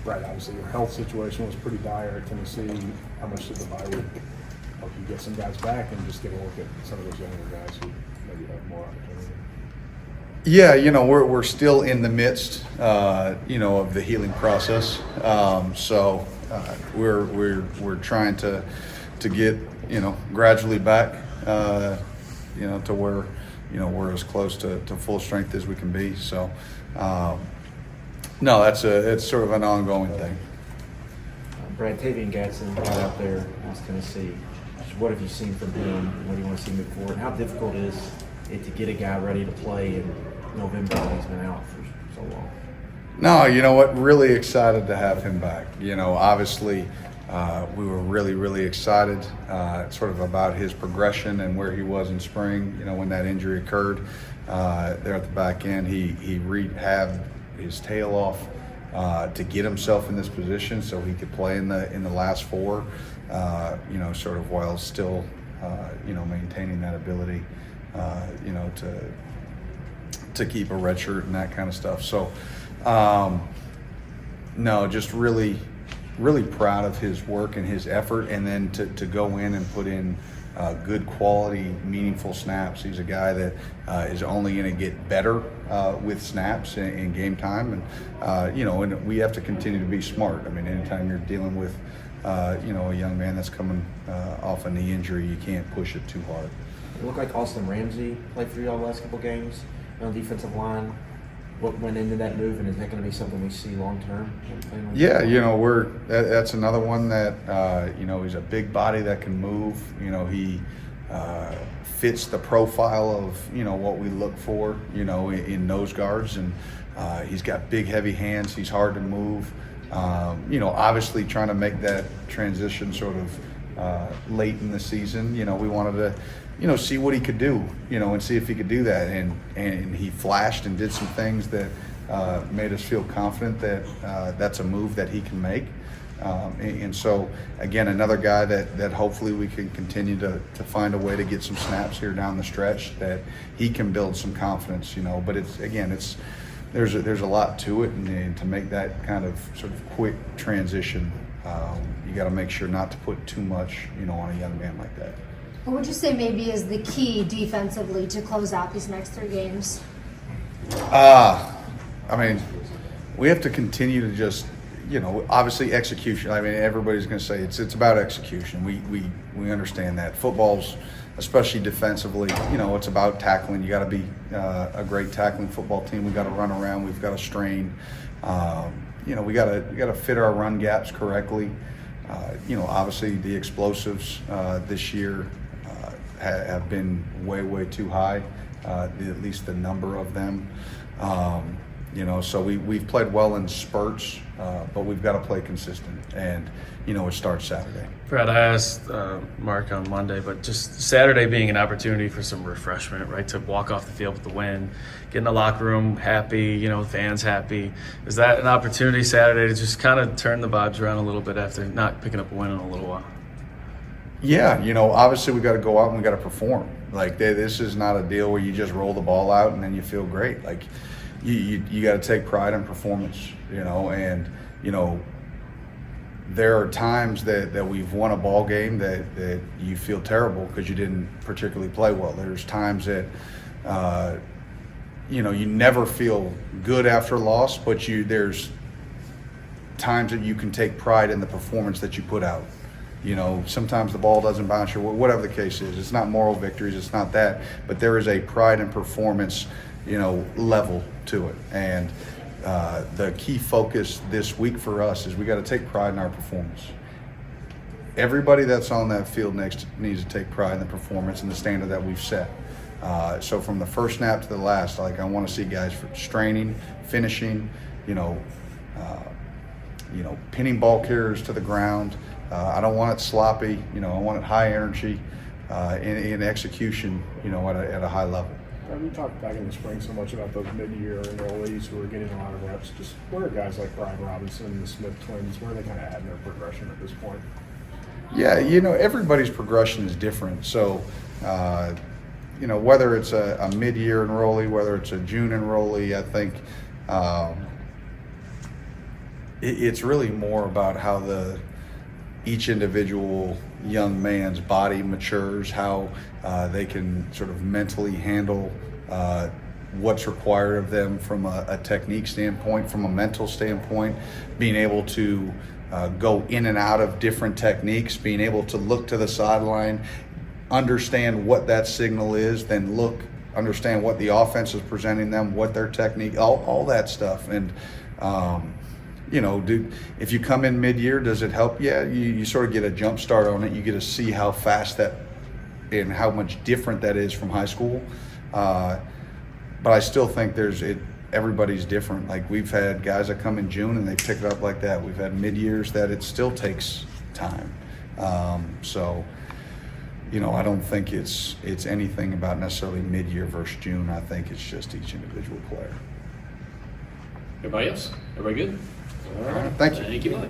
Right, obviously your health situation was pretty dire at Tennessee. How much did the bye week help you get some guys back and just get a look at some of those younger guys who maybe have more opportunity? Yeah, we're still in the midst, of the healing process. So we're trying to get, gradually back, to where, we're as close to full strength as we can be. So, no, it's sort of an ongoing thing. Brad, Tavian Gatson got out there in Tennessee. What have you seen from him? What do you want to see move forward? How difficult is it to get a guy ready to play in November when he's been out for so long? No, you know what? Really excited to have him back. Obviously, we were really, really excited sort of about his progression and where he was in spring, when that injury occurred there at the back end. He rehabbed his tail off to get himself in this position so he could play in the last four, sort of while still, maintaining that ability, to keep a red shirt and that kind of stuff. So, no, just really, really proud of his work and his effort, and then to go in and put in good quality, meaningful snaps. He's a guy that is only going to get better with snaps in game time, and and we have to continue to be smart. I mean, anytime you're dealing with a young man that's coming off a knee injury, you can't push it too hard. It looked like Austin Ramsey played for y'all the last couple games on the defensive line. What went into that move, and is that going to be something we see long term? Yeah, that's another one that he's a big body that can move. He fits the profile of what we look for in nose guards, and he's got big, heavy hands. He's hard to move. Obviously trying to make that transition sort of late in the season. We wanted to see what he could do, and see if he could do that. And he flashed and did some things that made us feel confident that that's a move that he can make. And so, again, another guy that hopefully we can continue to find a way to get some snaps here down the stretch that he can build some confidence, But there's a lot to it, and to make that kind of sort of quick transition, you got to make sure not to put too much, on a young man like that. What would you say maybe is the key defensively to close out these next 3 games? We have to continue to just, obviously execution. Everybody's going to say it's about execution. We understand that. Football's, especially defensively, it's about tackling. You got to be a great tackling football team. We got to run around. We've got to strain. We got to fit our run gaps correctly. Obviously the explosives this year have been way too high, at least the number of them. So we've played well in spurts, but we've got to play consistent, and it starts Saturday. Brad, I asked Mark on Monday, but just Saturday being an opportunity for some refreshment, right? To walk off the field with the win, get in the locker room happy, fans happy. Is that an opportunity Saturday to just kind of turn the vibes around a little bit after not picking up a win in a little while? Yeah, obviously we got to go out and we got to perform. This is not a deal where you just roll the ball out and then you feel great. You got to take pride in performance, and there are times that we've won a ball game that you feel terrible because you didn't particularly play well. There's times that you never feel good after a loss, but there's times that you can take pride in the performance that you put out. Sometimes the ball doesn't bounce, or whatever the case is. It's not moral victories, it's not that, but there is a pride in performance, level to it. And the key focus this week for us is we got to take pride in our performance. Everybody that's on that field next needs to take pride in the performance and the standard that we've set. So from the first snap to the last, I want to see guys straining, finishing, pinning ball carriers to the ground. I don't want it sloppy. I want it high energy in execution, at a high level. We talked back in the spring so much about those mid-year enrollees who are getting a lot of reps. Just where are guys like Brian Robinson and the Smith twins, where are they kind of at in their progression at this point? Yeah, everybody's progression is different. So, whether it's a mid-year enrollee, whether it's a June enrollee, I think, it's really more about how each individual young man's body matures, how they can sort of mentally handle what's required of them from a technique standpoint, from a mental standpoint, being able to go in and out of different techniques, being able to look to the sideline, understand what that signal is, then understand what the offense is presenting them, what their technique, all that stuff. And you know, if you come in mid-year, does it help? Yeah, you sort of get a jump start on it. You get to see how fast that and how much different that is from high school. But I still think everybody's different. Like, we've had guys that come in June and they pick it up like that. We've had mid-years that it still takes time. So, you know, I don't think it's anything about necessarily mid-year versus June. I think it's just each individual player. Everybody else? Everybody good? All right. Thank you. Thank you, Mike.